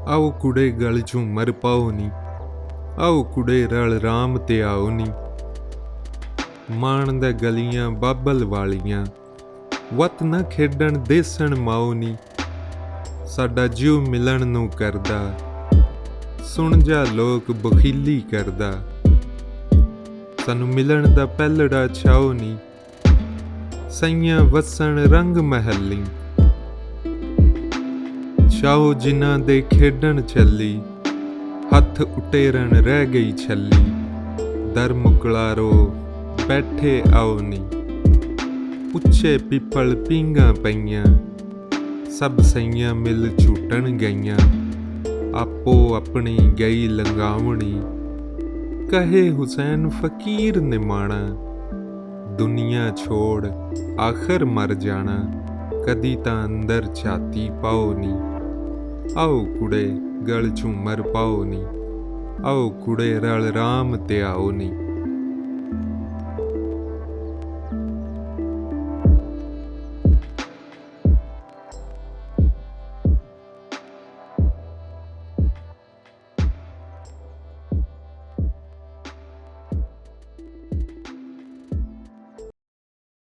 आओ कुड़े गल चूं मर पाओ नी, आओ कुड़े रल राम ते आओ नी। माण दा गलियां बाबल वालियां, वत न खेडण देसण माओ नी। साडा जीव मिलन नूं करदा, सुण जा लोक बखीली करदा। सानू मिलन दा पैलड़ा छाओ नी, सईयां वसन रंग महली। छाओ जिन्हां दे खेडण छली, हथ उटेरन रह गई छली। दर मुकलारो बैठे आओ नी, उच्चे पिपल पींगा पईयां। सब सईयां मिल झूटन गईयां, आपो अपनी गई लंगावणी। कहे हुसैन फकीर ने माणा, दुनिया छोड़ आखिर मर जाना। कदी तां अंदर छाती पाओ नी, आओ कुड़े गल चूं मर पाओ नी। आओ कुड़े रल राम ते आओ नी।